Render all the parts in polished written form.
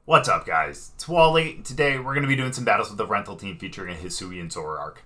What's up, guys? It's Wally. Today we're going to be doing some battles with the rental team featuring a Hisuian Zoroark.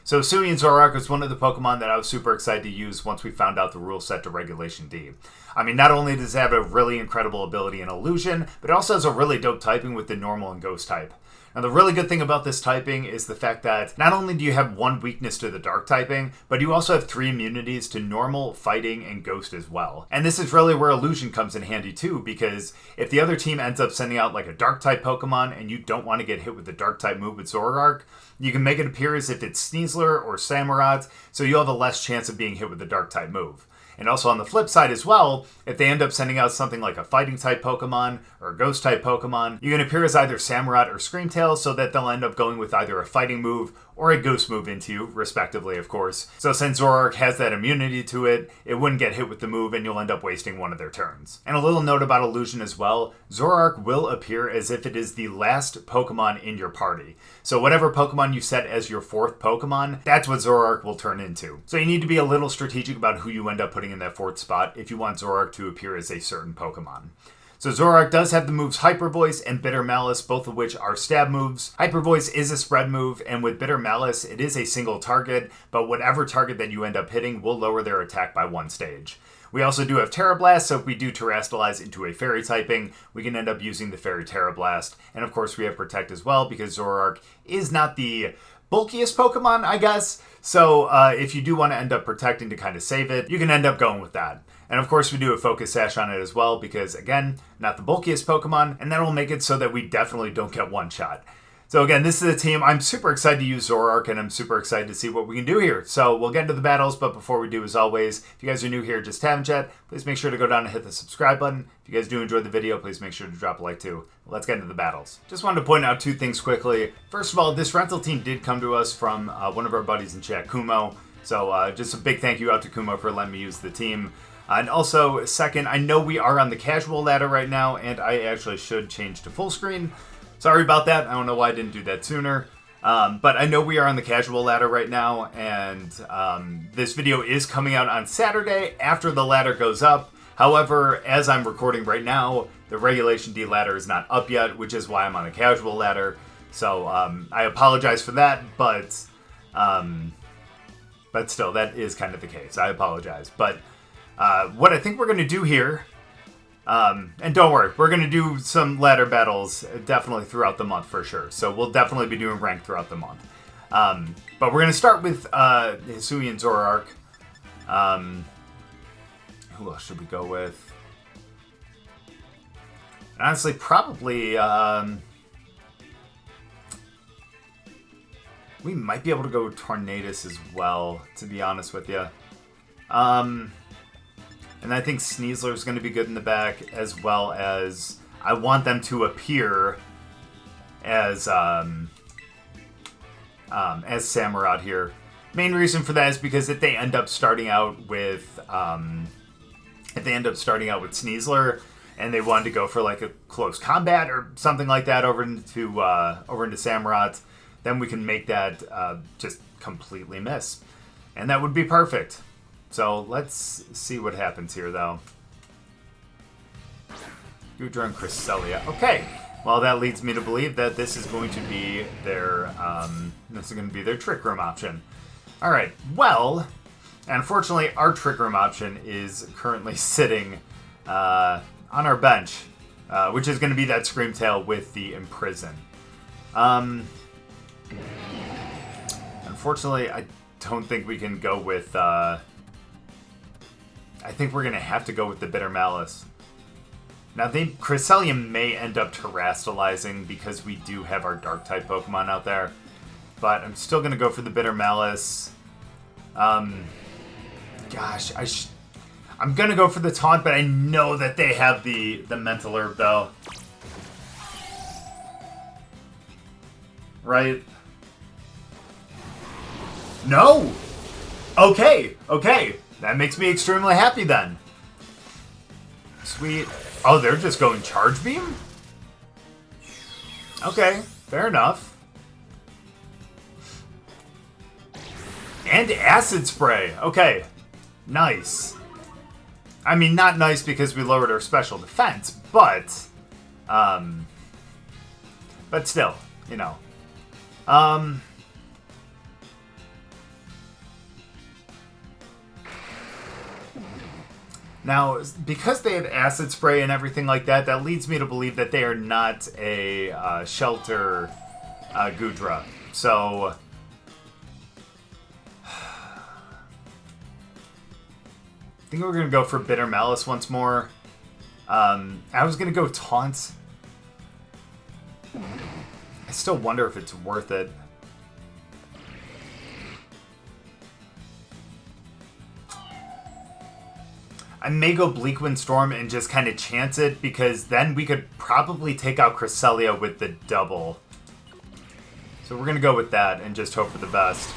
So Hisuian Zoroark was one of the Pokemon that I was super excited to use once we found out the rule set to Regulation D. I mean, not only does it have a really incredible ability in Illusion, but it also has a really dope typing with the Normal and Ghost type. Now, the really good thing about this typing is the fact that not only do you have one weakness to the Dark typing, but you also have 3 immunities to Normal, Fighting, and Ghost as well. And this is really where Illusion comes in handy too, because if the other team ends up sending out like a Dark type Pokemon and you don't want to get hit with the Dark type move with Zoroark, you can make it appear as if it's Sneasler or Samurott, so you'll have a less chance of being hit with the Dark type move. And also on the flip side as well, if they end up sending out something like a Fighting type Pokemon or a Ghost type Pokemon, you can appear as either Samurott or Screamtail so that they'll end up going with either a Fighting move or a Ghost move into you, respectively, of course. So since Zoroark has that immunity to it, it wouldn't get hit with the move and you'll end up wasting one of their turns. And a little note about Illusion as well, Zoroark will appear as if it is the last Pokemon in your party. So whatever Pokemon you set as your 4th Pokemon, that's what Zoroark will turn into. So you need to be a little strategic about who you end up putting in that 4th spot if you want Zoroark to appear as a certain Pokemon. So Zoroark does have the moves Hyper Voice and Bitter Malice, both of which are stab moves. Hyper Voice is a spread move, and with Bitter Malice, it is a single target, but whatever target that you end up hitting will lower their attack by 1 stage. We also do have Terra Blast, so if we do Terrastalize into a Fairy typing, we can end up using the Fairy Terra Blast. And of course we have Protect as well, because Zoroark is not the bulkiest Pokemon, I guess. So if you do want to end up protecting to kind of save it, you can end up going with that. And of course we do a Focus Sash on it as well, because again, not the bulkiest Pokemon, and that'll make it so that we definitely don't get one-shot. So again, this is a team. I'm super excited to use Zoroark, and I'm super excited to see what we can do here. So we'll get into the battles, but before we do, as always, if you guys are new here, just haven't yet, please make sure to go down and hit the subscribe button. If you guys do enjoy the video, please make sure to drop a like too. Let's get into the battles. Just wanted to point out 2 things quickly. First of all, this rental team did come to us from one of our buddies in chat, Kumo. So just a big thank you out to Kumo for letting me use the team. And also, second, I know we are on the casual ladder right now, and I actually should change to full screen. Sorry about that. I don't know why I didn't do that sooner. But I know we are on the casual ladder right now, and this video is coming out on Saturday after the ladder goes up. However, as I'm recording right now, the Regulation D ladder is not up yet, which is why I'm on the casual ladder. So I apologize for that, but still, that is kind of the case. I apologize. But what I think we're going to do here, and don't worry, we're going to do some ladder battles definitely throughout the month for sure. So we'll definitely be doing ranked throughout the month. But we're going to start with Hisuian Zoroark. Who else should we go with? Honestly, probably we might be able to go with Tornadus as well, to be honest with you. And I think Sneasler is going to be good in the back, as well as I want them to appear as Samurott here. Main reason for that is because if they end up starting out with Sneasler and they wanted to go for like a close combat or something like that over into Samurott, then we can make that just completely miss, and that would be perfect. So let's see what happens here, though. Goodra and Cresselia. Okay, well that leads me to believe that this is going to be their Trick Room option. All right. Well, unfortunately, our Trick Room option is currently sitting on our bench, which is going to be that Screamtail with the Imprison. Unfortunately, I don't think we can go with. I think we're going to have to go with the Bitter Malice. Now, Cresselia may end up Terrastalizing because we do have our Dark-type Pokemon out there. But I'm still going to go for the Bitter Malice. Gosh, I'm going to go for the Taunt, but I know that they have the Mental Herb, though. Right? No! Okay. That makes me extremely happy then. Sweet. Oh, they're just going Charge Beam? Okay, fair enough. And Acid Spray. Okay, nice. I mean, not nice because we lowered our special defense, but But still, you know. Now, because they have acid spray and everything like that, that leads me to believe that they are not a shelter Goodra. So, I think we're going to go for Bitter Malice once more. I was going to go Taunt. I still wonder if it's worth it. I may go Bleakwind Storm and just kind of chance it, because then we could probably take out Cresselia with the double. So we're going to go with that and just hope for the best.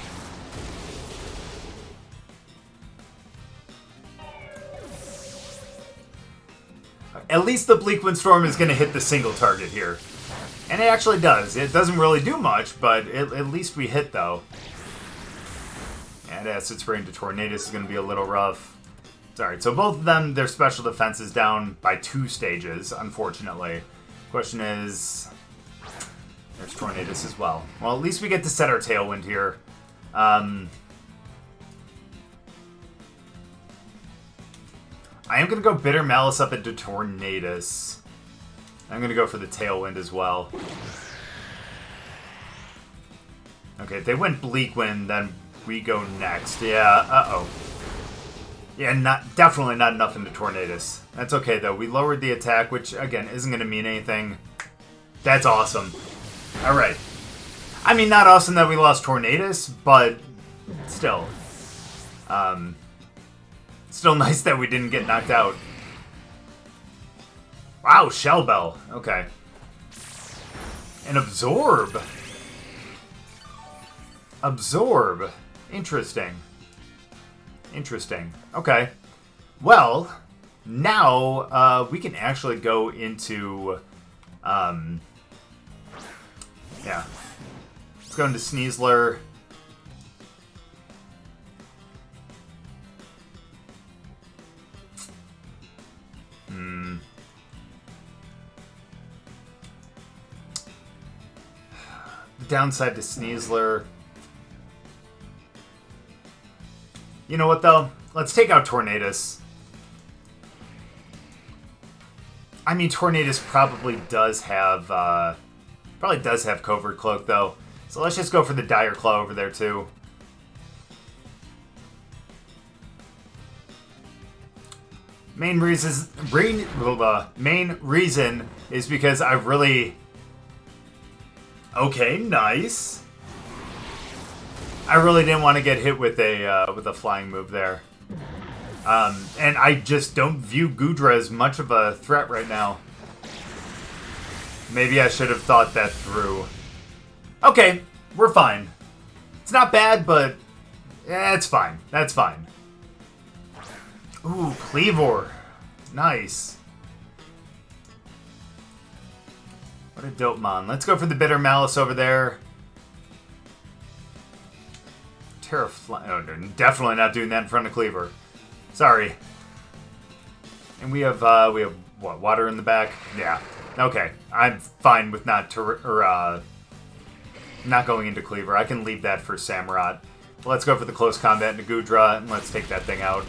At least the Bleakwind Storm is going to hit the single target here. And it actually does. It doesn't really do much, but at least we hit, though. And Acid Spray into Tornadus is going to be a little rough. Alright, so both of them, their special defense is down by 2 stages, unfortunately. Question is... There's Tornadus as well. Well, at least we get to set our Tailwind here. I am going to go Bitter Malice up into Tornadus. I'm going to go for the Tailwind as well. Okay, if they went Bleakwind, then we go next. Yeah, uh-oh. Yeah, definitely not enough into Tornadus. That's okay, though. We lowered the attack, which, again, isn't going to mean anything. That's awesome. Alright. I mean, not awesome that we lost Tornadus, but still. Still nice that we didn't get knocked out. Wow, Shell Bell. Okay. And Absorb. Absorb. Interesting. Interesting. Okay. Well, now we can actually go into... yeah. Let's go into Sneasler. Downside to Sneasler. You know what, though? Let's take out Tornadus. I mean, Tornadus probably does have Covert Cloak, though. So let's just go for the Dire Claw over there, too. Main reason is because I really... Okay, nice. I really didn't want to get hit with a flying move there. And I just don't view Goodra as much of a threat right now. Maybe I should have thought that through. Okay, we're fine. It's not bad, but it's fine. That's fine. Ooh, Cleavor. Nice. What a dope mon. Let's go for the Bitter Malice over there. Oh, definitely not doing that in front of Cleavor. Sorry. And we have what, water in the back? Yeah. Okay. I'm fine with not going into Cleavor. I can leave that for Samurott. Let's go for the close combat into Goodra, and let's take that thing out.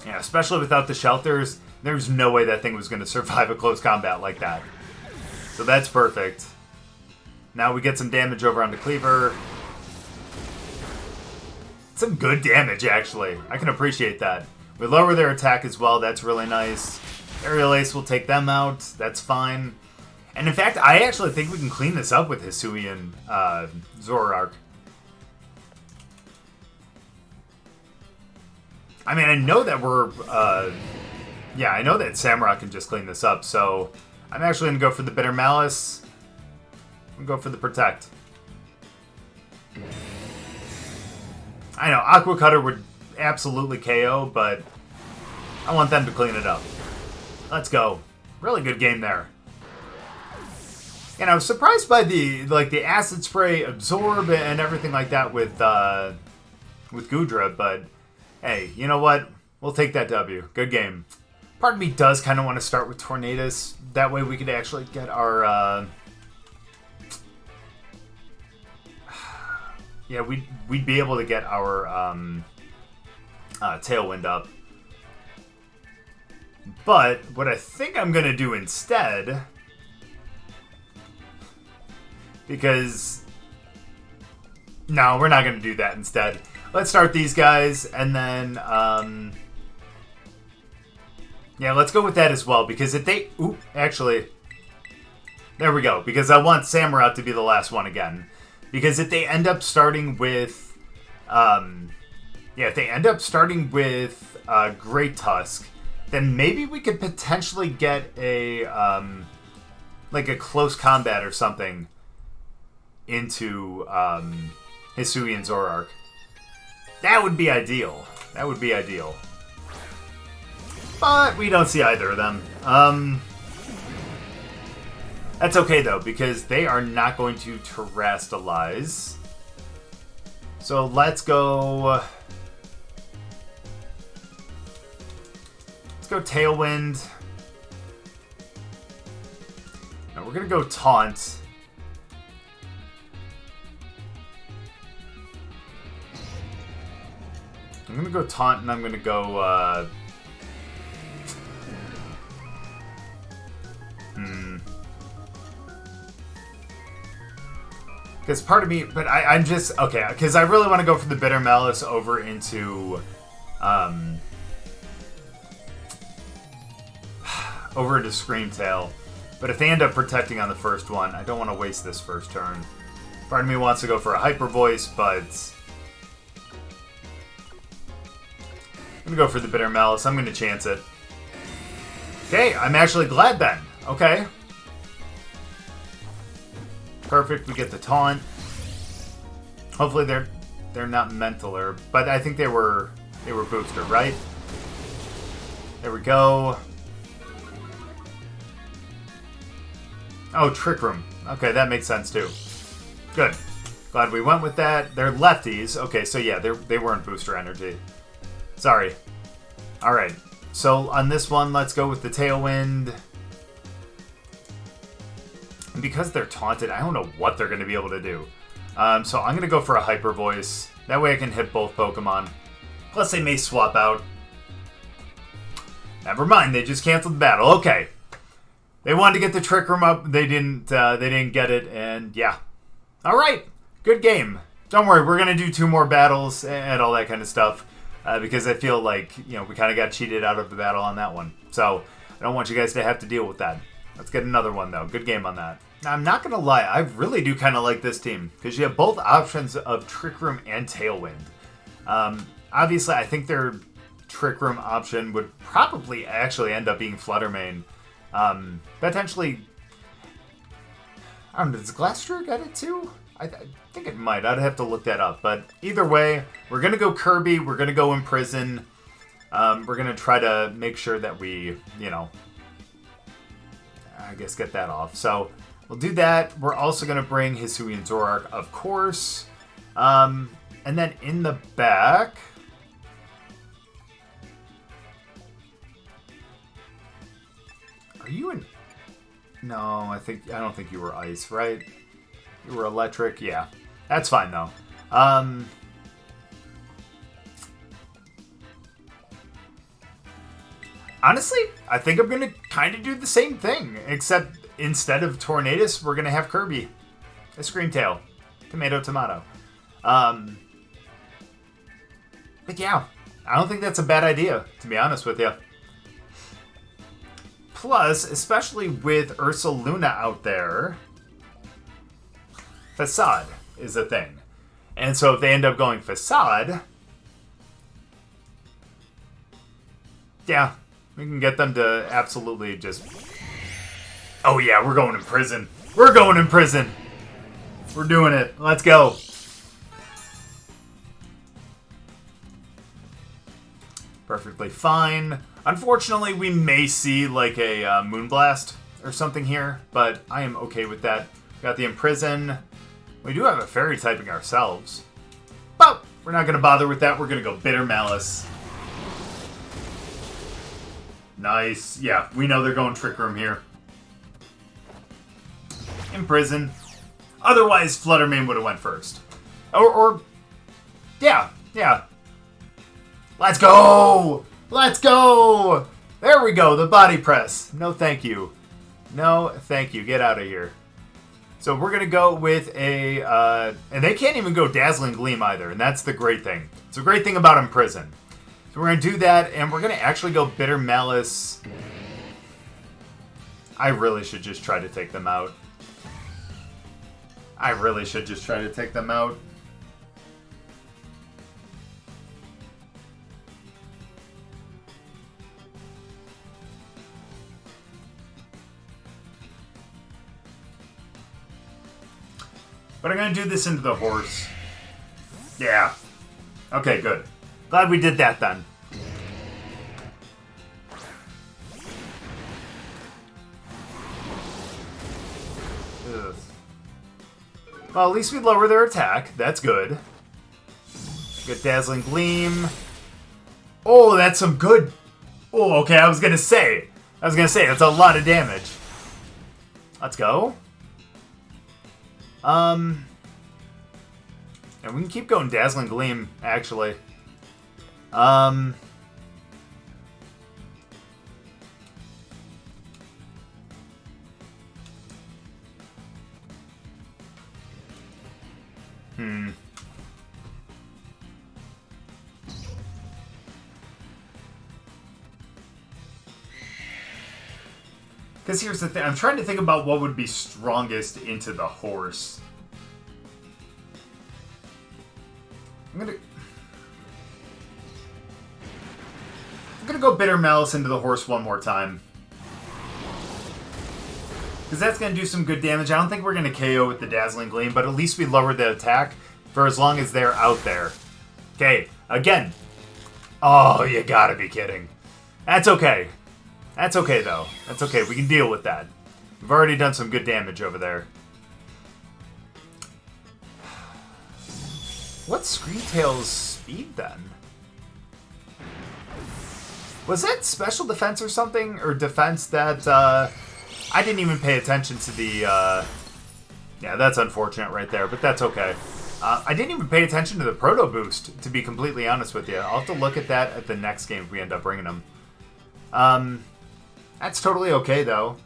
Yeah, especially without the shelters, there's no way that thing was going to survive a close combat like that. So that's perfect. Now we get some damage over onto Cleavor. Some good damage, actually. I can appreciate that. We lower their attack as well. That's really nice. Aerial Ace will take them out. That's fine. And in fact, I actually think we can clean this up with Hisuian Zoroark. I mean, I know that we're... yeah, I know that Samurott can just clean this up, so I'm actually going to go for the Bitter Malice. I'm going to go for the Protect. I know, Aqua Cutter would absolutely KO, but I want them to clean it up. Let's go. Really good game there. And I was surprised by the Acid Spray, Absorb, and everything like that with Goodra, but hey, you know what? We'll take that W. Good game. Part of me does kind of want to start with Tornadus. That way we could actually get our... yeah, we'd be able to get our Tailwind up. But what I think I'm going to do instead... Because... No, we're not going to do that instead. Let's start these guys, and then... yeah, let's go with that as well, because if they... Ooh, actually... There we go, because I want Samurott to be the last one again. Because if they end up starting with... yeah, if they end up starting with Great Tusk, then maybe we could potentially get a... like a close combat or something into Hisuian Zoroark. That would be ideal. That would be ideal. But we don't see either of them. That's okay, though, because they are not going to terastalize. So let's go... Let's go Tailwind. No, we're going to go Taunt. I'm going to go Taunt, and I'm going to go... Because part of me... But I'm just... Okay, because I really want to go for the Bitter Malice over into... over into Screamtail. But if they end up protecting on the first one, I don't want to waste this first turn. Part of me wants to go for a Hyper Voice, but... I'm going to go for the Bitter Malice. I'm going to chance it. Okay, I'm actually glad then. Okay. Perfect, we get the Taunt. Hopefully they're not Mentaler, but I think they were Booster, right? There we go. Oh, Trick Room. Okay, that makes sense too. Good. Glad we went with that. They're lefties. Okay, so yeah, they weren't Booster Energy. Sorry. Alright, so on this one, let's go with the Tailwind. And because they're taunted, I don't know what they're going to be able to do. So I'm going to go for a Hyper Voice. That way I can hit both Pokemon. Plus they may swap out. Never mind, they just canceled the battle. Okay. They wanted to get the Trick Room up. They didn't get it, and yeah. Alright, good game. Don't worry, we're going to do 2 more battles and all that kind of stuff. Because I feel like, we kind of got cheated out of the battle on that one. So, I don't want you guys to have to deal with that. Let's get another one, though. Good game on that. Now, I'm not going to lie. I really do kind of like this team. Because you have both options of Trick Room and Tailwind. Obviously, I think their Trick Room option would probably actually end up being Fluttermane. Potentially... I don't know, does Glastrier get it too? I think it might. I'd have to look that up. But either way, we're going to go Kirby. We're going to go Imprison. We're going to try to make sure that we, I guess get that off. So we'll do that. We're also going to bring Hisuian Zoroark, of course. And then in the back... Are you in... No, I don't think you were Ice, right? You were Electric? Yeah. That's fine, though. Honestly, I think I'm going to kind of do the same thing. Except instead of Tornadus, we're going to have Kirby. A Screamtail. Tomato, tomato. But yeah, I don't think that's a bad idea, to be honest with you. Plus, especially with Ursaluna out there... Facade is a thing. And so if they end up going Facade... Yeah, we can get them to absolutely just... Oh yeah, we're going in prison. We're going in prison. We're doing it. Let's go. Perfectly fine. Unfortunately, we may see like a Moonblast or something here, but I am okay with that. Got the Imprison. We do have a Fairy typing ourselves, but we're not going to bother with that. We're going to go Bitter Malice. Nice. Yeah, we know they're going Trick Room here. Imprison. Otherwise, Fluttermane would have went first. Or... Yeah, yeah. Let's go! Let's go! There we go, the body press. No thank you. No thank you. Get out of here. So we're going to go with a... and they can't even go Dazzling Gleam either, and that's the great thing. It's a great thing about Imprison. So we're going to do that, and we're going to actually go Bitter Malice. I really should just try to take them out. I really should just try to take them out. But I'm going to do this into the horse. Yeah. Okay, good. Glad we did that then. Ugh. Well, at least we lower their attack. That's good. Get Dazzling Gleam. Oh, that's some good... Oh, okay, I was going to say. That's a lot of damage. Let's go. And we can keep going Dazzling Gleam, actually. Because here's the thing, I'm trying to think about what would be strongest into the horse. I'm gonna go Bitter Malice into the horse one more time. Because that's gonna do some good damage. I don't think we're gonna KO with the Dazzling Gleam, but at least we lower the attack for as long as they're out there. Okay, again. Oh, you gotta be kidding. That's okay. That's okay, though. That's okay. We can deal with that. We've already done some good damage over there. What's Screamtail's speed, then? Was it special defense or something? Or defense that, I didn't even pay attention to the, Yeah, that's unfortunate right there, but that's okay. I didn't even pay attention to the Proto Boost, to be completely honest with you. I'll have to look at that at the next game if we end up bringing them. That's totally okay, though.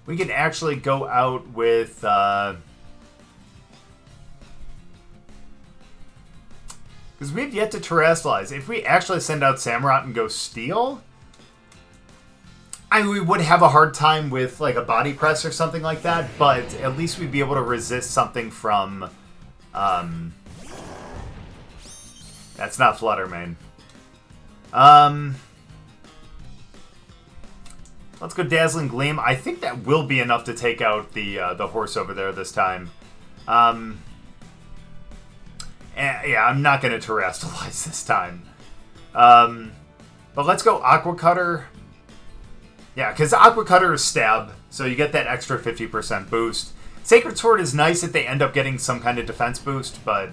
We can actually go out with, because we've yet to terrestrialize. If we actually send out Samurott and go Steel, we would have a hard time with, like, a body press or something like that, but at least we'd be able to resist something from, that's not Fluttermane. Let's go Dazzling Gleam. I think that will be enough to take out the horse over there this time. Yeah, I'm not going to terrestrialize this time. But let's go Aqua Cutter. Yeah, because Aqua Cutter is stab, so you get that extra 50% boost. Sacred Sword is nice if they end up getting some kind of defense boost, but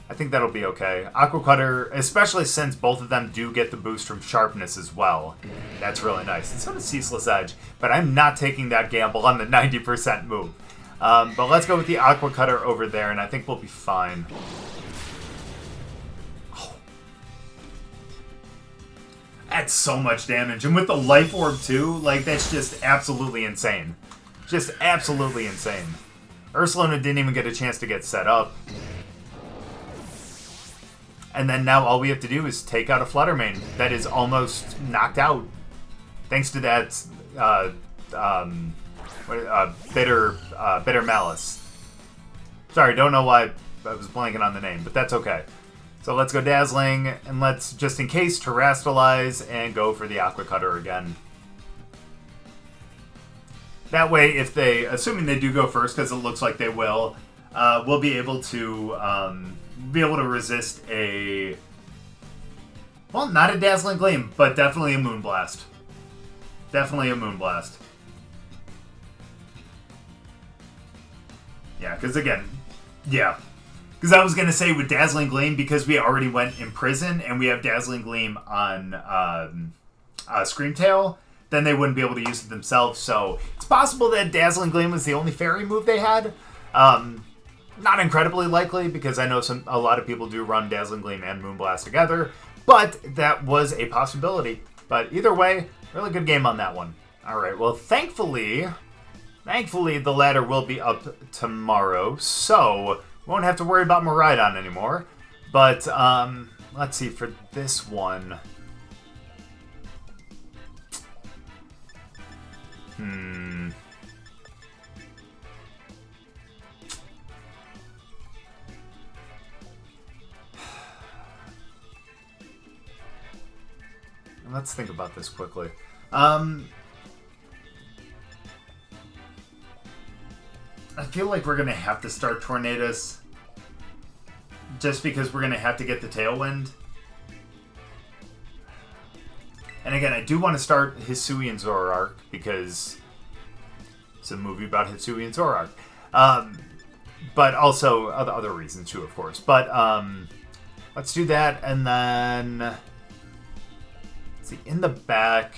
I think that'll be okay. Aqua Cutter, especially since both of them do get the boost from Sharpness as well. That's really nice. And so does Ceaseless Edge, but I'm not taking that gamble on the 90% move. But let's go with the Aqua Cutter over there, and I think we'll be fine. Oh. That's so much damage. And with the Life Orb, too, like, that's just absolutely insane. Just absolutely insane. Ursaluna didn't even get a chance to get set up. And then now all we have to do is take out a Fluttermane that is almost knocked out. Thanks to that Bitter Malice. Sorry, don't know why I was blanking on the name, but that's okay. So let's go Dazzling, and let's, just in case, terrestrialize and go for the Aqua Cutter again. That way, if they, assuming they do go first, because it looks like they will, we'll be able to resist a, well, not a Dazzling Gleam, but definitely a Moonblast. Definitely a Moonblast. Yeah, because again, yeah. Because I was going to say with Dazzling Gleam, because we already went Imprison, and we have Dazzling Gleam on Screamtail, then they wouldn't be able to use it themselves. So it's possible that Dazzling Gleam was the only fairy move they had. Not incredibly likely, because I know a lot of people do run Dazzling Gleam and Moonblast together, but that was a possibility. But either way, really good game on that one. Alright, well, thankfully, the ladder will be up tomorrow, so we won't have to worry about Miraidon anymore. But, let's see, for this one... Let's think about this quickly. I feel like we're going to have to start Tornadus just because we're going to have to get the Tailwind. And again, I do want to start Hisuian Zoroark because it's a movie about Hisuian Zoroark. But also other reasons too, of course. But let's do that, and then let's see, in the back.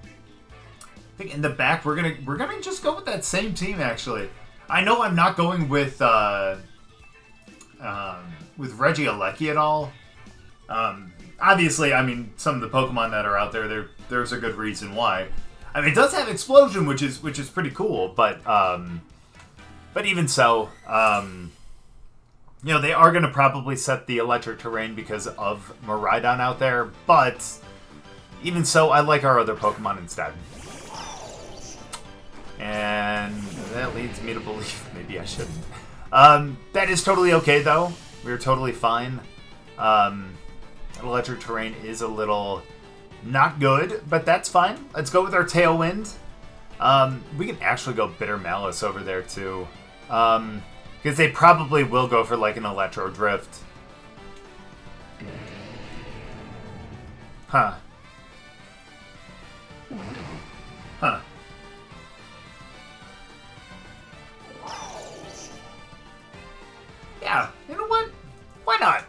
I think in the back we're gonna just go with that same team. Actually, I know I'm not going with Regieleki at all. Obviously, I mean, some of the Pokemon that are out there's a good reason why. I mean, it does have Explosion, which is pretty cool, but even so, you know, they are going to probably set the electric terrain because of Miraidon out there, but even so, I like our other Pokemon instead. And that leads me to believe maybe I shouldn't. That is totally okay, though. We're totally fine. Electric terrain is a little not good, but that's fine. Let's go with our Tailwind. We can actually go Bitter Malice over there, too. Because they probably will go for, like, an Electro Drift. Huh. Huh. Yeah, you know what? Why not?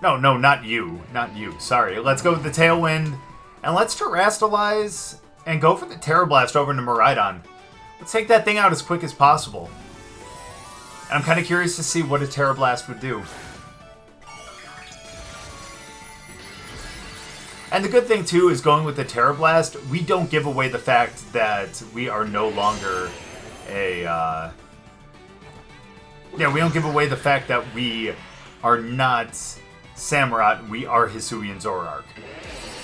No, not you. Not you. Sorry. Let's go with the Tailwind. And let's Terrastalize and go for the Terra Blast over into Miraidon. Let's take that thing out as quick as possible. And I'm kind of curious to see what a Terra Blast would do. And the good thing, too, is going with the Terra Blast, we don't give away the fact that we are no longer a... Yeah, we don't give away the fact that we are not Samurott, we are Hisuian Zoroark.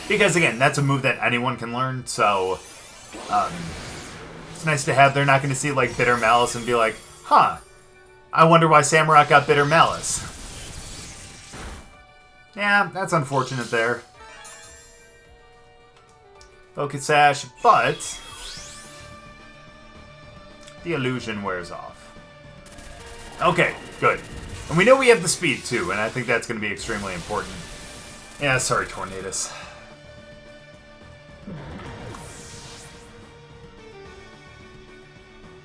Because, again, that's a move that anyone can learn, so it's nice to have. They're not going to see, like, Bitter Malice and be like, huh, I wonder why Samurott got Bitter Malice. Yeah, that's unfortunate there. Focus Sash, but the illusion wears off. Okay, good. And we know we have the speed, too, and I think that's going to be extremely important. Yeah, sorry, Tornadus.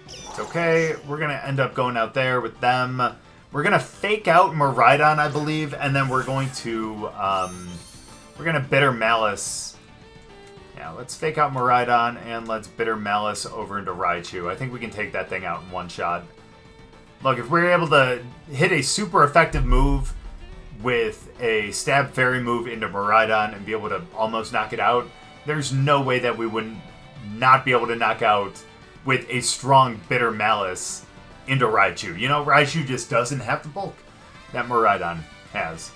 It's okay. We're going to end up going out there with them. We're going to fake out Miraidon, I believe, and then we're going to Bitter Malice. Yeah, let's fake out Miraidon, and let's Bitter Malice over into Raichu. I think we can take that thing out in one shot. Look, if we're able to hit a super effective move with a Stab Fairy move into Miraidon and be able to almost knock it out, there's no way that we wouldn't not be able to knock out with a strong Bitter Malice into Raichu. You know, Raichu just doesn't have the bulk that Miraidon has.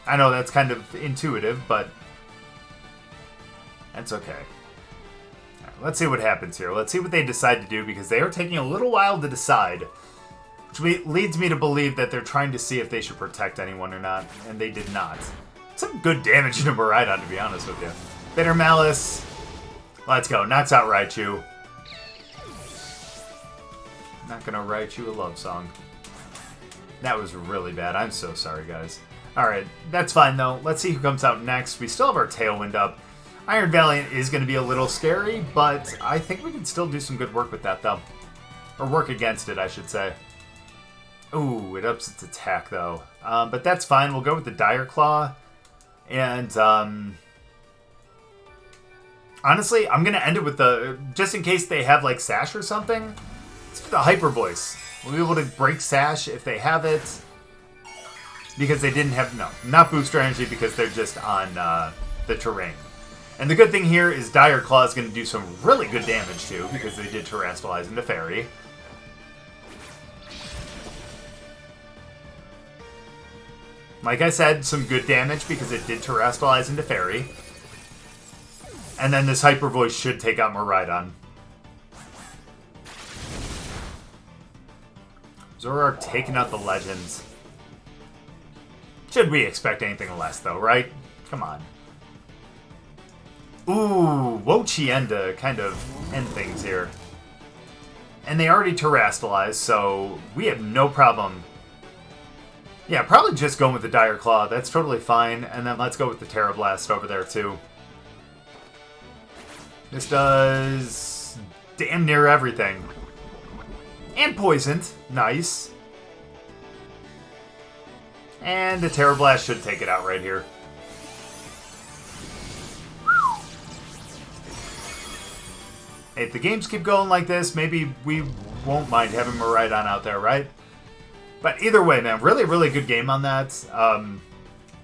I know that's kind of intuitive, but that's okay. Let's see what happens here. Let's see what they decide to do, because they are taking a little while to decide. Which leads me to believe that they're trying to see if they should protect anyone or not, and they did not. Some good damage to Miraidon, to be honest with you. Bitter Malice. Let's go. Knocks out Raichu. Not gonna write you a love song. That was really bad. I'm so sorry, guys. Alright, that's fine, though. Let's see who comes out next. We still have our Tailwind up. Iron Valiant is going to be a little scary, but I think we can still do some good work with that, though. Or work against it, I should say. Ooh, it ups its attack, though. But that's fine. We'll go with the Dire Claw. And, honestly, I'm going to end it with the... Just in case they have, like, Sash or something. Let's do the Hyper Voice. We'll be able to break Sash if they have it. Because they didn't have... No, not Booster Energy because they're just on the terrain. And the good thing here is Dire Claw is going to do some really good damage, too. Because they did Terrestrialize into Fairy. Like I said, some good damage because it did Terrestrialize into Fairy. And then this Hyper Voice should take out Miraidon. Zoroark taking out the Legends. Should we expect anything less, though, right? Come on. Ooh, Wo-Chien to kind of end things here. And they already Terrestrialized, so we have no problem. Yeah, probably just going with the Dire Claw. That's totally fine. And then let's go with the Terra Blast over there, too. This does damn near everything. And poisoned. Nice. And the Terra Blast should take it out right here. Hey, if the games keep going like this, maybe we won't mind having Miraidon out there, right? But either way, man, really, really good game on that.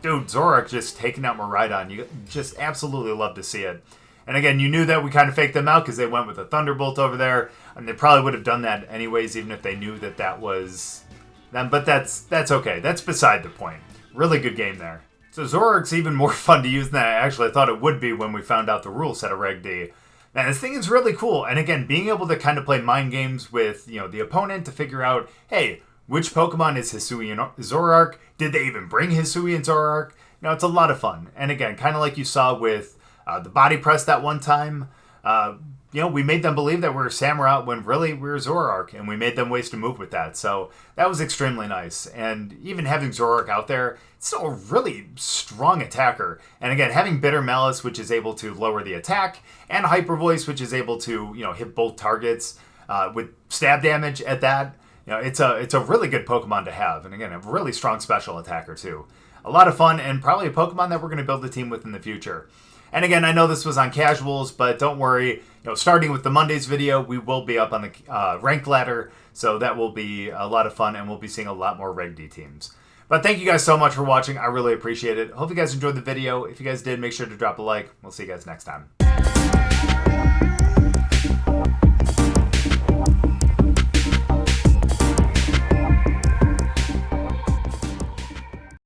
Dude, Zoroark just taking out Miraidon. You just absolutely love to see it. And again, you knew that we kind of faked them out because they went with a Thunderbolt over there. And they probably would have done that anyways, even if they knew that that was them. But that's okay. That's beside the point. Really good game there. So Zoroark's even more fun to use than I actually thought it would be when we found out the rule set of Reg D. Man, this thing is really cool. And again, being able to kind of play mind games with, you know, the opponent to figure out, hey, which Pokemon is Hisuian Zoroark? Did they even bring Hisuian Zoroark? You know, it's a lot of fun. And again, kind of like you saw with the body press that one time, you know, we made them believe that we were Samurott when really we were Zoroark, and we made them waste a move with that. So that was extremely nice. And even having Zoroark out there, it's still a really strong attacker. And again, having Bitter Malice, which is able to lower the attack, and Hyper Voice, which is able to, you know, hit both targets with stab damage at that. You know, it's a really good Pokemon to have. And again, a really strong special attacker too. A lot of fun, and probably a Pokemon that we're going to build a team with in the future. And again, I know this was on casuals, but don't worry. You know, starting with the Mondays video, we will be up on the ranked ladder, so that will be a lot of fun, and we'll be seeing a lot more Reg D teams. But thank you guys so much for watching. I really appreciate it. Hope you guys enjoyed the video. If you guys did, make sure to drop a like. We'll see you guys next time.